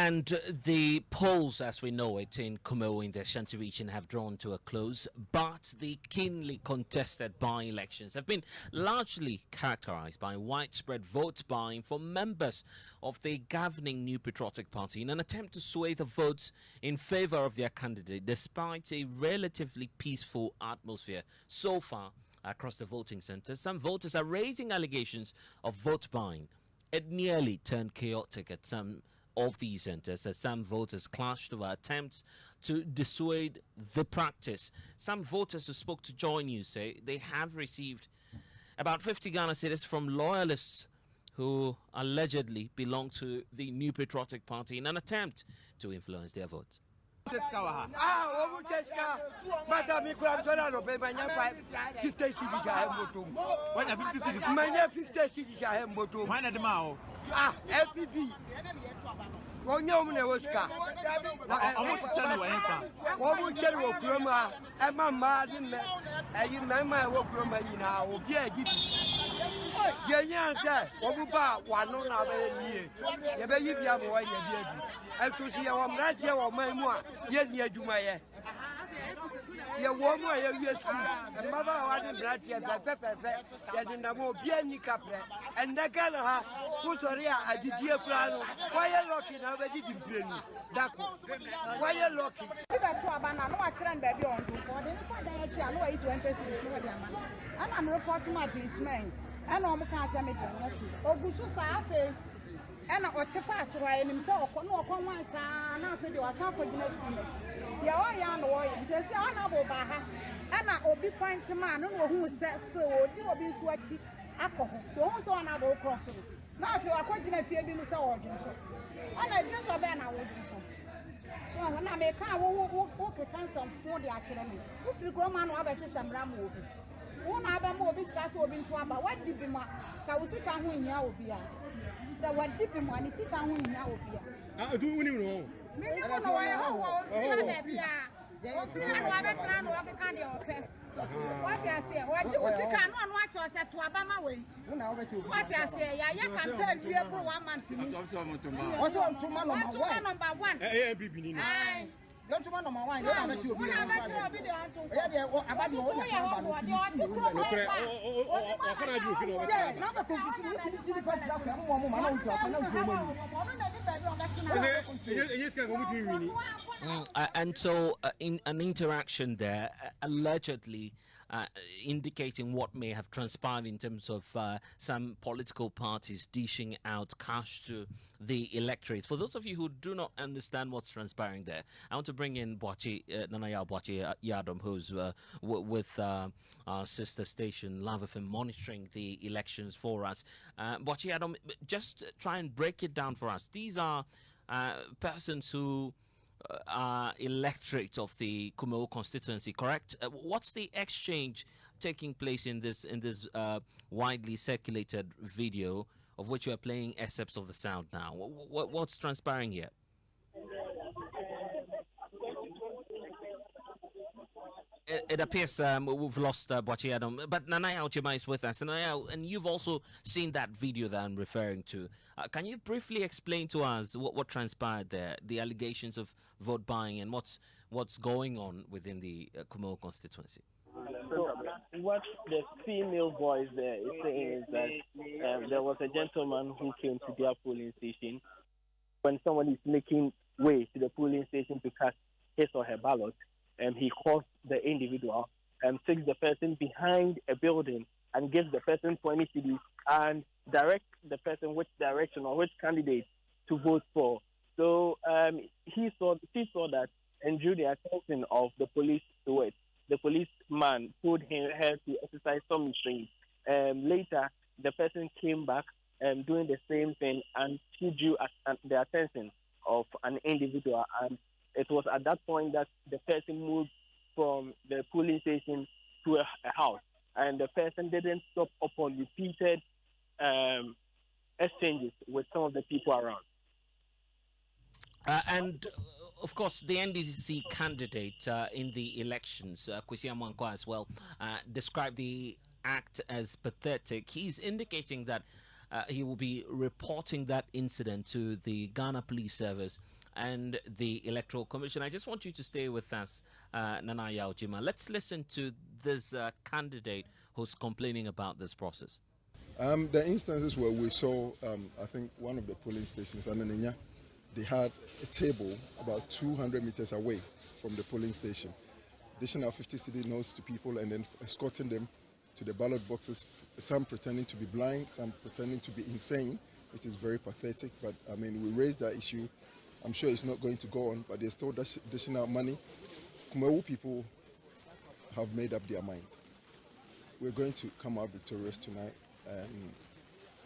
And the polls, as we know it, in Kumawo in the Ashanti region have drawn to a close, but the keenly contested by-elections have been largely characterized by widespread vote buying for members of the governing New Patriotic Party in an attempt to sway the votes in favor of their candidate, despite a relatively peaceful atmosphere so far across the voting centers. Some voters are raising allegations of vote buying. It nearly turned chaotic at some of these centers as some voters clashed over attempts to dissuade the practice. Some voters who spoke to Joy News say they have received about 50 Ghana cedis from loyalists who allegedly belong to the New Patriotic Party in an attempt to influence their votes. And I'm reporting my policeman. And I'm can't and I got to pass away and himself. No, come once, and after you are talking to us. You are young warriors, there's honorable Baha, and I will be fine to man who says so, you will be swatchy alcohol. So also honorable crossing. Now, if you are quite in a field in the origin, so and I just obey I will be so. So when I make a walk a cancer for the academy, if you grow man, I'll be some ram will be. One other more business will be to about what did be my Kawuka win ya will be. So what did be money? Sit down win ya will be. I do you know. Maybe you know why what I say, what you can watch us at Wabama way. What I say, I can tell you for 1 month. Also, on to number one. Don't you want my wine? Don't let you be and so in an interaction there, allegedly indicating what may have transpired in terms of some political parties dishing out cash to the electorate. For those of you who do not understand what's transpiring there, I want to bring in Nanaya Boachi Yadom, who's with our sister station Love FM, monitoring the elections for us. Boachi Yadom, just try and break it down for us. These are persons who are electorate of the Kumawo constituency, correct? What's the exchange taking place in this widely circulated video, of which you are playing excerpts of the sound now? What's transpiring here? It appears we've lost Boachi Adam, but Nanaya Ochema is with us. And you've also seen that video that I'm referring to. Can you briefly explain to us what transpired there, the allegations of vote buying, and what's going on within the Kumawo constituency? So what the female voice there is saying is that there was a gentleman who came to their polling station. When someone is making way to the polling station to cast his or her ballot, he calls the individual and takes the person behind a building and gives the person 20 cedis and directs the person which direction or which candidate to vote for. So she saw that and drew the attention of the police to it. The policeman told her to exercise some restraint. Later, the person came back doing the same thing, and she drew the attention of an individual. And it was at that point that the person moved from the polling station to a house, and the person didn't stop upon repeated exchanges with some of the people around. And of course, the NDC candidate in the elections, Kwesi Amankwa as well, described the act as pathetic. He's indicating that he will be reporting that incident to the Ghana Police Service and the Electoral Commission. I just want you to stay with us, Nana Yaojima. Let's listen to this candidate who's complaining about this process. The instances where we saw, I think one of the polling stations, Ananinya, they had a table about 200 meters away from the polling station, dishing out 50 cedi notes to people and then escorting them to the ballot boxes, some pretending to be blind, some pretending to be insane, which is very pathetic. But I mean, we raised that issue. I'm sure it's not going to go on, but they're still dishing out money. Kumawo people have made up their mind. We're going to come out victorious tonight, and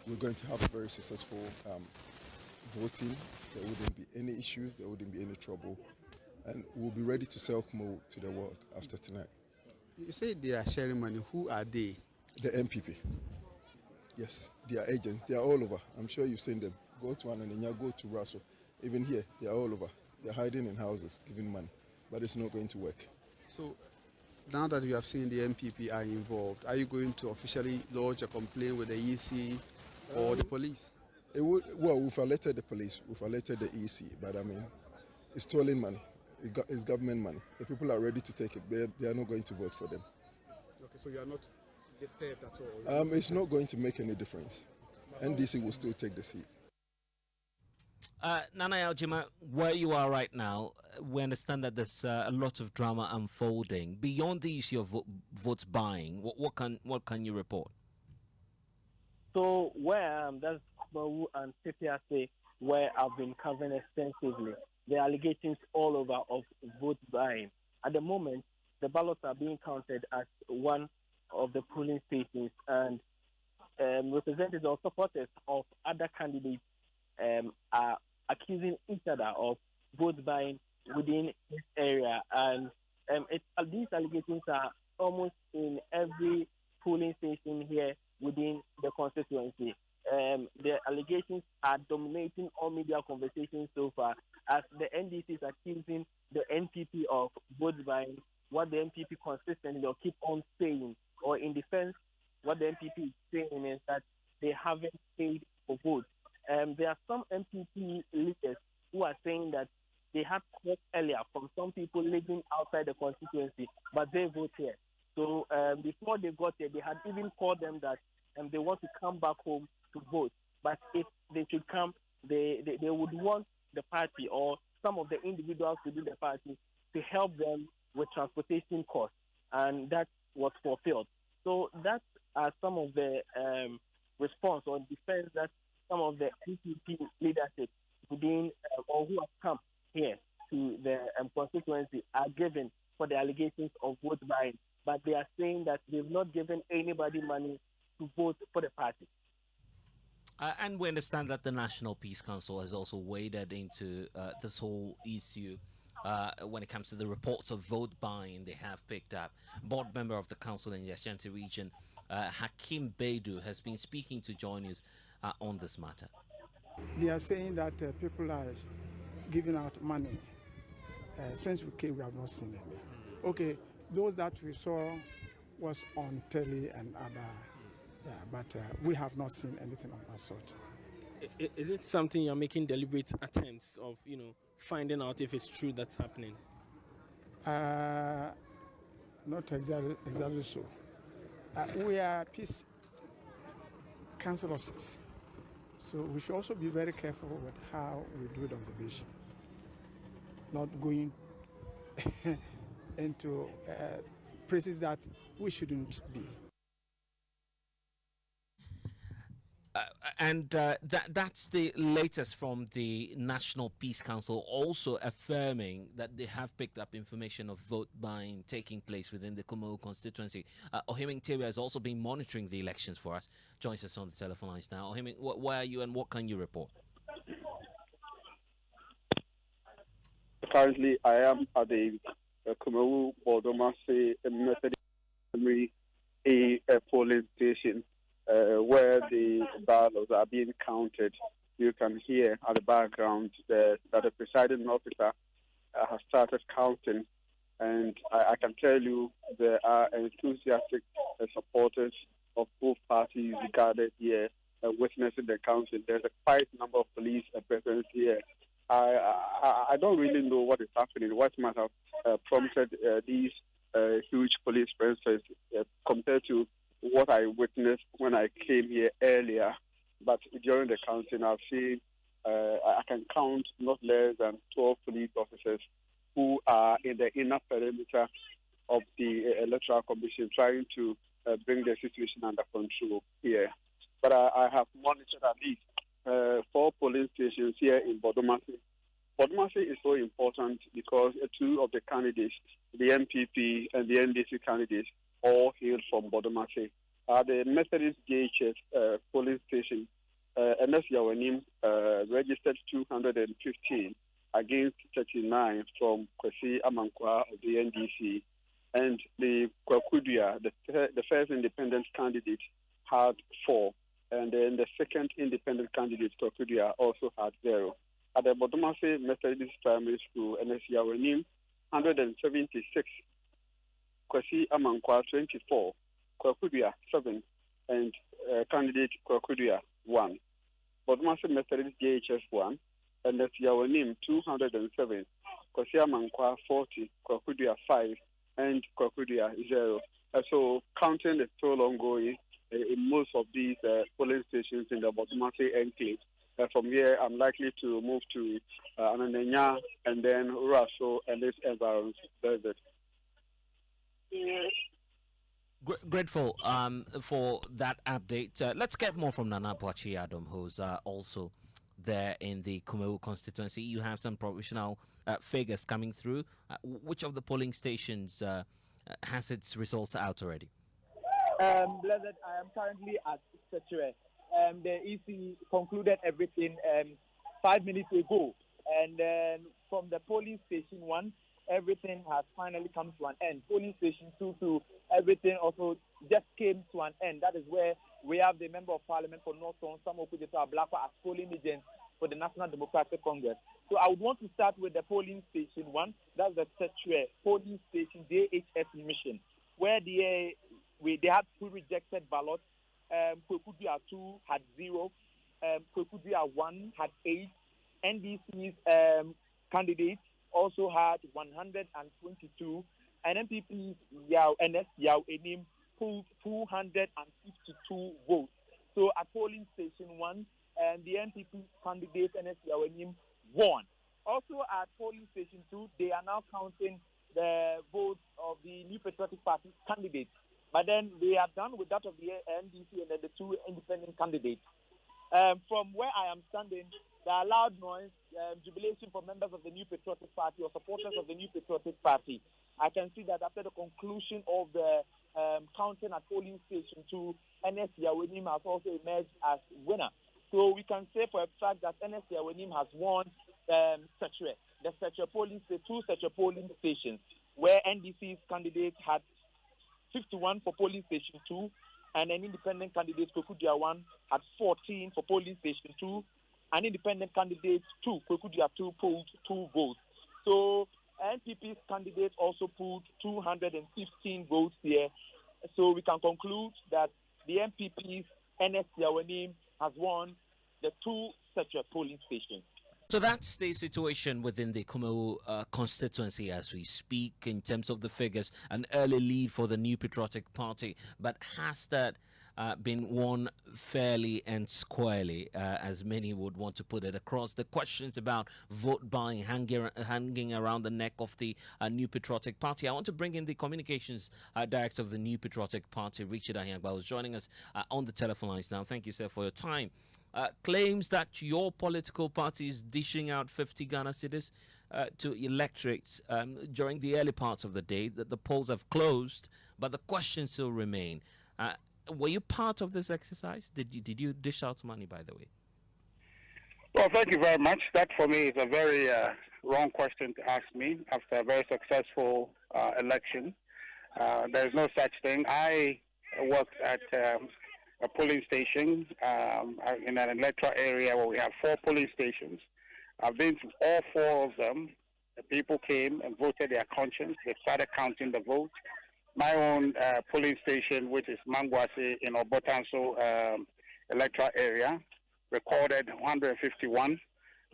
we're going to have a very successful voting. There wouldn't be any issues, there wouldn't be any trouble, and we'll be ready to sell Kumawo to the world after tonight. You say they are sharing money. Who are they? The MPP. Yes, they are agents. They are all over. I'm sure you've seen them. Go to Ananinya, go to Russell. Even here, they are all over. They're hiding in houses, giving money. But it's not going to work. So, now that you have seen the MPP are involved, are you going to officially lodge a complaint with the EC or the police? We've alerted the police, we've alerted the EC, but I mean, it's stolen money. It's government money. The people are ready to take it. They are not going to vote for them. Okay, so you are not disturbed at all? It's not going to make any difference. NDC will still take the seat. Nana Yaojima, where you are right now, we understand that there's a lot of drama unfolding. Beyond the issue of votes buying, what can you report? So where I am, that's Apawu and Tepiase, where I've been covering extensively. The allegations all over of vote buying. At the moment, the ballots are being counted at one of the polling stations, and representatives or supporters of other candidates are accusing each other of vote buying within this area. And these allegations are almost in every polling station here within the constituency. The allegations are dominating all media conversations so far, as the NDC is accusing the NPP of vote buying, what the NPP consistently or keep on saying, or in defense, what the NPP is saying is that they haven't paid for votes. There are some NPP leaders who are saying that they had calls earlier from some people living outside the constituency, but they vote here. So before they got here, they had even called them that they want to come back home to vote. But if they should come, they would want the party or some of the individuals within the party to help them with transportation costs, and that was fulfilled. So that are some of the response or defense that some of the NPP leadership within or who have come here to the constituency are given for the allegations of vote buying. But they are saying that they've not given anybody money to vote for the party. And we understand that the National Peace Council has also waded into this whole issue when it comes to the reports of vote buying they have picked up. Board member of the council in the Ashanti region, Hakim Baidu, has been speaking to Joy News on this matter. They are saying that people are giving out money. Since we came, we have not seen any. Okay, those that we saw was on telly and other, but we have not seen anything of that sort. Is it something you're making deliberate attempts of, finding out if it's true that's happening? Not exactly so. We are peace council officers, so we should also be very careful with how we do the observation, not going into places that we shouldn't be. And that's the latest from the National Peace Council, also affirming that they have picked up information of vote buying taking place within the Kumawo constituency. Ohiming Teria has also been monitoring the elections for us. Joins us on the telephone lines now. Ohiming, where are you and what can you report? Currently, I am at the Kumawo By-Election Methodist a polling station. Where the ballots are being counted, you can hear at the background that the presiding officer has started counting, and I can tell you there are enthusiastic supporters of both parties gathered here witnessing the counting. There's a quite number of police presence here. I don't really know what is happening, what might have prompted these huge police presence compared to what I witnessed when I came here earlier. But during the counting, I've seen, I can count not less than 12 police officers who are in the inner perimeter of the Electoral Commission trying to bring the situation under control here. But I have monitored at least 4 polling stations here in Bodomasi. Bodomasi is so important because 2 of the candidates, the MPP and the NDC candidates, all hail from Bodomasi. The Methodist JHS polling station, NS Yawanim, registered 215 against 39 from Kwesi Amankwa of the NDC. And the Kwakudia, the first independent candidate, had 4. And then the second independent candidate, Kwakudia, also had 0. At the Bodomasi Methodist Primary School, NS Yawanim, 176. Kwesi Amankwa, 24. Kwakudia, 7. And candidate Kwakudia, 1. Bodomasi Methodist JHS, 1. NS Yawanim, 207. Kwesi Amankwa, 40. Kwakudia, 5. And Kwakudia, 0. So counting is still ongoing in most of these polling stations in the Bodomasi enclave. From here, I'm likely to move to Ananenya and then Raso and its environs. That's it. Grateful for that update. Let's get more from Nana Boachi Adam, who's also there in the Kumawo constituency. You have some provisional figures coming through. Which of the polling stations has its results out already? Blessed, I am currently at Sechere. The EC concluded everything 5 minutes ago. And then from the polling station 1, everything has finally come to an end. Polling station 2 too, everything also just came to an end. That is where we have the Member of Parliament for North Zone, Samuel Kudeta Ablakwa, as polling agent for the National Democratic Congress. So I would want to start with the polling station 1. That's the Sechere polling station JHS mission, where they had 2 rejected ballots. Kwekudia 2 had 0. Kwekudia 1 had 8. NDC's candidates also had 122. And MPP's NS Yao Enim pulled 252 votes. So at polling station 1, the NPP candidate NS Yao Enim won. Also at polling station 2, they are now counting the votes of the New Patriotic Party candidates. But then they are done with that of the NDC and then the 2 independent candidates. From where I am standing, there are loud noise, jubilation for members of the New Patriotic Party or supporters of the New Patriotic Party. I can see that after the conclusion of the counting at polling station 2, NS Yawenim has also emerged as winner. So we can say for a fact that NS Yawenim has won Sechere, the Sechere polling station, 2 Sechere polling stations, where NDC's candidate had 51 for polling station 2, and an independent candidate, Kwekudia 1, had 14 for polling station 2. An independent candidate 2, Kwekudia 2, pulled 2 votes. So NPP's candidate also pulled 215 votes here. So we can conclude that the MPP's NS Yawanim has won the 2 Sechere polling stations. So that's the situation within the Kumawo constituency as we speak in terms of the figures. An early lead for the New Patriotic Party, but has that been won fairly and squarely, as many would want to put it across? The questions about vote buying hanging around the neck of the New Patriotic Party. I want to bring in the communications director of the New Patriotic Party, Richard Ahiagba, who's joining us on the telephone lines now. Thank you, sir, for your time. Claims that your political party is dishing out 50 Ghana cedis to electorates during the early parts of the day, that the polls have closed, but the questions still remain. Were you part of this exercise? Did you dish out money, by the way? Well, thank you very much. That for me is a very wrong question to ask me after a very successful election. There's no such thing. I worked at a polling station in an electoral area where we have 4 polling stations. I've been to all 4 of them. The people came and voted their conscience. They started counting the vote. My own polling station, which is Mangwase in Obotanso electoral area recorded 151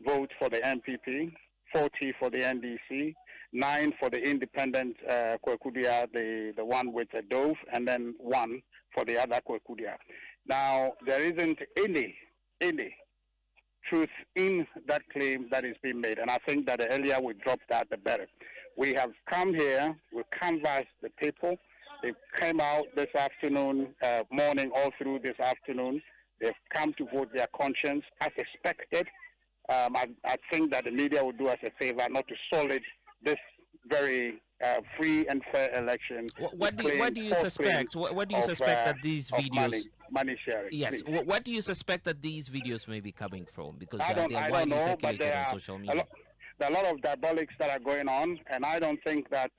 votes for the MPP, 40 for the NDC, 9 for the independent Kwekudia, the one with a Dove, and then 1 for the other Kwekudia. Now, there isn't any truth in that claim that is being made, and I think that the earlier we drop that, the better. We have come here, we canvassed the people. They came out this afternoon, morning, all through this afternoon. They've come to vote their conscience as expected. I think that the media will do us a favor not to sully this very free and fair election. What do you suspect? What do you suspect that these videos money sharing? Yes. What do you suspect that these videos may be coming from? Because I don't know, but circulated on social media. There are a lot of diabolics that are going on, and I don't think that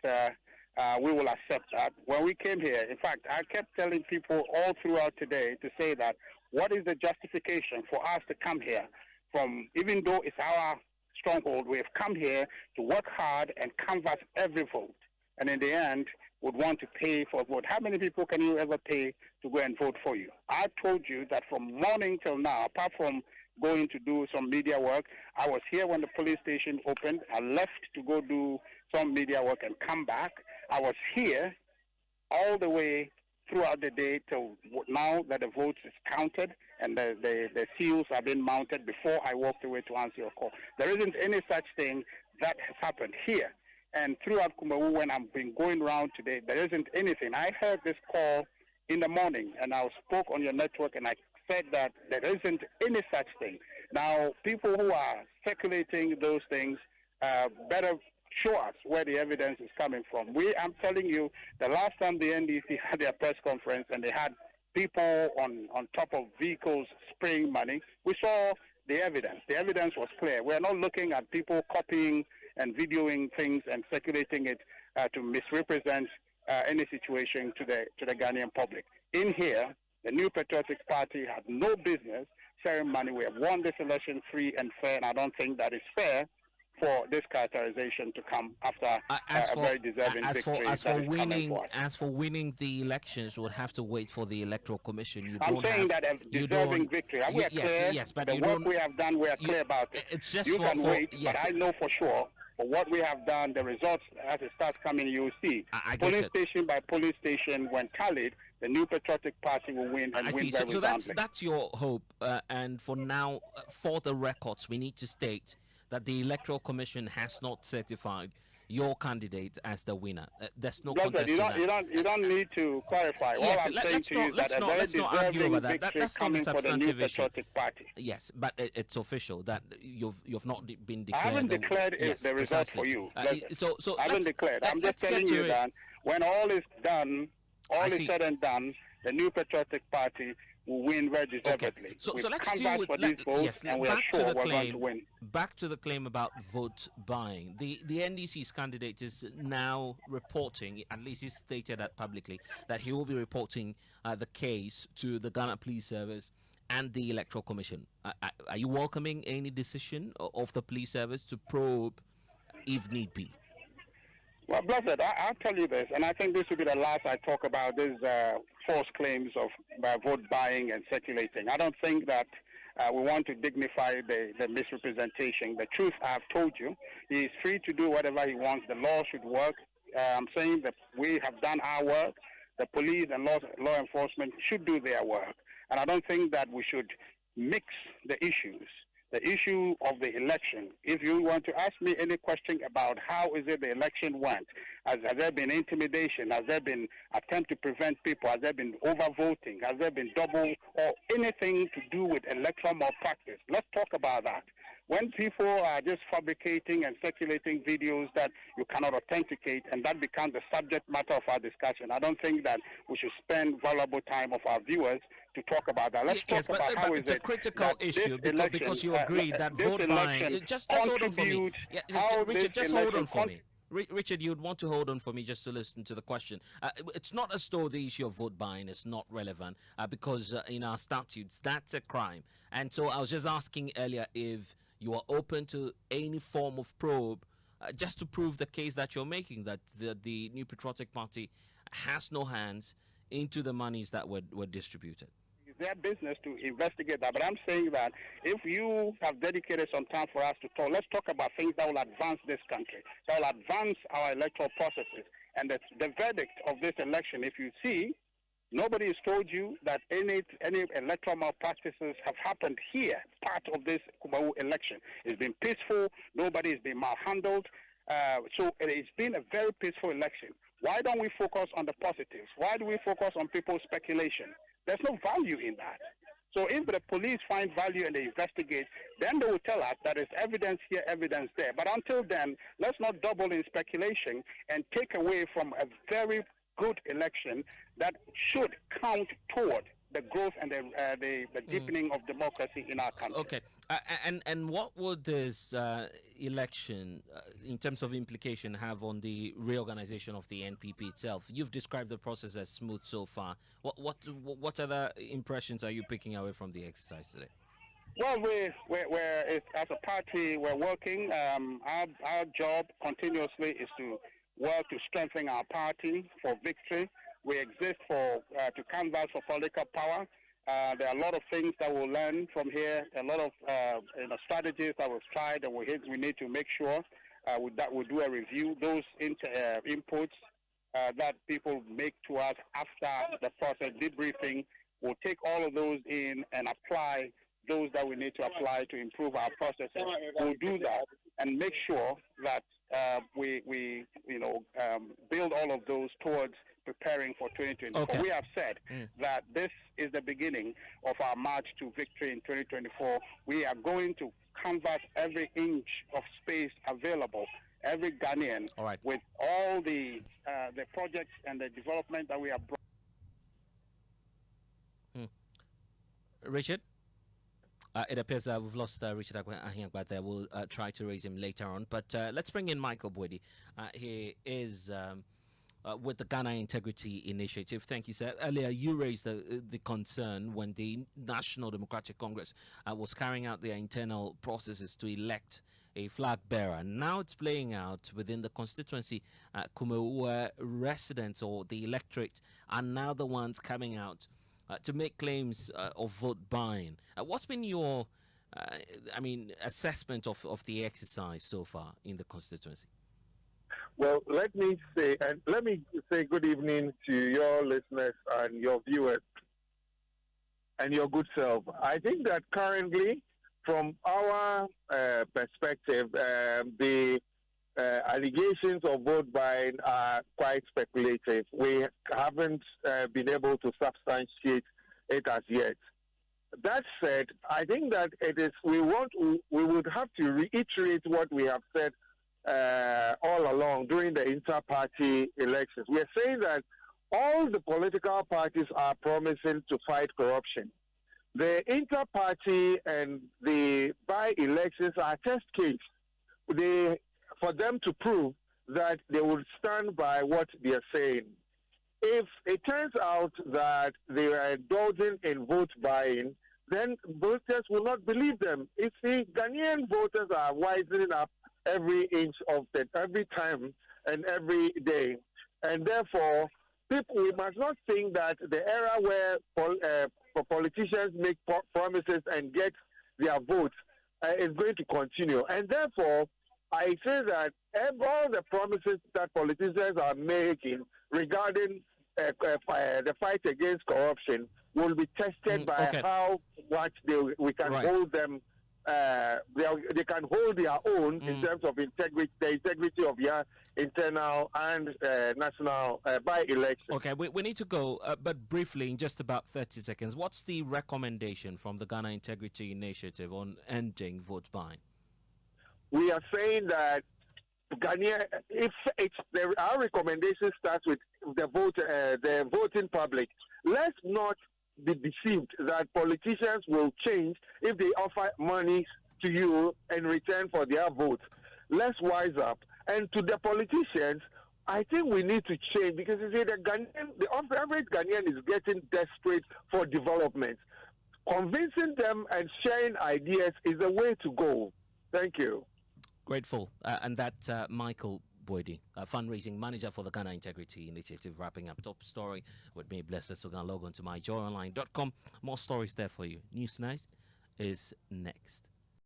we will accept that. When we came here, in fact, I kept telling people all throughout today to say that what is the justification for us to come here from, even though it's our stronghold, we have come here to work hard and canvass every vote, and in the end would want to pay for a vote. How many people can you ever pay to go and vote for you? I told you that from morning till now, apart from going to do some media work, I was here when the police station opened. I left to go do some media work and come back. I was here all the way throughout the day till now that the votes is counted and the seals have been mounted before I walked away to answer your call. There isn't any such thing that has happened here. And throughout Kumawo, when I've been going around today, there isn't anything. I heard this call in the morning, and I spoke on your network, and I said that there isn't any such thing. Now, people who are circulating those things better show us where the evidence is coming from. I'm telling you, the last time the NDC had their press conference and they had people on top of vehicles spraying money, we saw the evidence. The evidence was clear. We're not looking at people copying and videoing things and circulating it to misrepresent any situation to the Ghanaian public. In here, the New Patriotic Party had no business sharing money. We have won this election free and fair, and I don't think that is fair for this characterization to come after a very deserving victory. As for winning the elections, we'll have to wait for the Electoral Commission. I'm saying that a deserving victory. We are clear. Yes, but the work we have done, we are clear about it. It's just you can wait, but I know for sure. For what we have done, the results as it starts coming, you will see. Police station by police station, when tallied, the New Patriotic Party will win and win very So that's your hope. And for now, for the records, we need to state that the Electoral Commission has not certified your candidate as the winner. There's no contest to that. You don't need to clarify. Yes, all I'm saying to you is that a very deserving victory coming for the New Patriotic Party. Yes, but it's official that you've not been declared. I haven't declared the result for you. I haven't declared. I'm just telling you that when all is done, all is said and done, the New Patriotic Party will win very deservedly. Okay. So let's deal with and we are sure we're going to win. Back to the claim about vote buying. The NDC's candidate is now reporting, at least he's stated that publicly, that he will be reporting the case to the Ghana Police Service and the Electoral Commission. Are you welcoming any decision of the police service to probe if need be? Well, Blessed, I'll tell you this, and I think this will be the last I talk about these false claims of vote buying and circulating. I don't think that we want to dignify the misrepresentation. The truth I've told you, he is free to do whatever he wants. The law should work. I'm saying that we have done our work. The police and law enforcement should do their work. And I don't think that we should mix the issues. The issue of the election, if you want to ask me any question about how is it the election went, has there been intimidation, has there been attempt to prevent people, has there been overvoting, has there been double or anything to do with electoral malpractice, let's talk about that. When people are just fabricating and circulating videos that you cannot authenticate and that becomes the subject matter of our discussion, I don't think that we should spend valuable time of our viewers to talk about that. Let's talk about how it's a critical issue because you agree that vote buying. Just hold on for me. Richard, just hold on for me. Richard, you'd want to hold on for me just to listen to the question. It's not as though the issue of vote buying is not relevant because in our statutes, that's a crime. And so I was just asking earlier if you are open to any form of probe just to prove the case that you're making, that the New Patriotic Party has no hands into the monies that were distributed. their business to investigate that. But I'm saying that if you have dedicated some time for us to talk, let's talk about things that will advance this country, that will advance our electoral processes. And the verdict of this election, if you see, nobody has told you that any electoral malpractices have happened here, part of this Kumawo election. It's been peaceful. Nobody has been malhandled. So it's been a very peaceful election. Why don't we focus on the positives? Why do we focus on people's speculation? There's no value in that. So if the police find value and they investigate, then they will tell us that there's evidence here, evidence there. But until then, let's not double in speculation and take away from a very good election that should count toward the growth and the deepening of democracy in our country. Okay, and what would this election, in terms of implication, have on the reorganization of the NPP itself? You've described the process as smooth so far. What other impressions are you picking away from the exercise today? Well, as a party, we're working. Our job continuously is to work to strengthen our party for victory. We exist to canvass for political power. There are a lot of things that we'll learn from here, a lot of strategies that we've tried, and we need to make sure that we do a review. Those inputs that people make to us after the process debriefing, we'll take all of those in and apply those that we need to apply to improve our processes. We'll do that and make sure that we build all of those towards preparing for 2024. Okay. We have said that this is the beginning of our march to victory in 2024. We are going to canvass every inch of space available, every Ghanaian, with all the projects and the development that we have brought. Richard? It appears we've lost Richard Ahiangba there. We'll try to raise him later on. But let's bring in Michael Bwedi. He is with the Ghana Integrity Initiative. Thank you, sir. Earlier, you raised the concern when the National Democratic Congress was carrying out their internal processes to elect a flag bearer. Now it's playing out within the constituency, Kumawo, where residents or the electorate are now the ones coming out to make claims of vote buying. What's been your, assessment of the exercise so far in the constituency? Well, let me say good evening to your listeners and your viewers and your good self. I think that currently, from our perspective, the allegations of vote buying are quite speculative. We haven't been able to substantiate it as yet. That said, I think that we would have to reiterate what we have said all along during the inter-party elections. We are saying that all the political parties are promising to fight corruption. The inter-party and the by-elections are test case for them to prove that they will stand by what they are saying. If it turns out that they are indulging in vote buying, then voters will not believe them. You see, Ghanaian voters are wisening up every inch of it, every time and every day. And therefore, we must not think that the era where politicians make promises and get their votes is going to continue. And therefore, I say that all the promises that politicians are making regarding the fight against corruption will be tested by how much we can hold them. They can hold their own in terms of the integrity of their internal and national by-election. Okay, we need to go, but briefly, in just about 30 seconds, what's the recommendation from the Ghana Integrity Initiative on ending vote buying? We are saying that our recommendation starts with the voting public. Let's not be deceived that politicians will change if they offer money to you in return for their vote. Let's wise up. And to the politicians, I think we need to change because you see the average Ghanaian is getting desperate for development. Convincing them and sharing ideas is the way to go. Thank you. Grateful. And that Michael Boydi, fundraising manager for the Ghana Integrity Initiative, wrapping up top story with me, Blessed Sogah. Log on to myjoyonline.com. More stories there for you. News Night is next.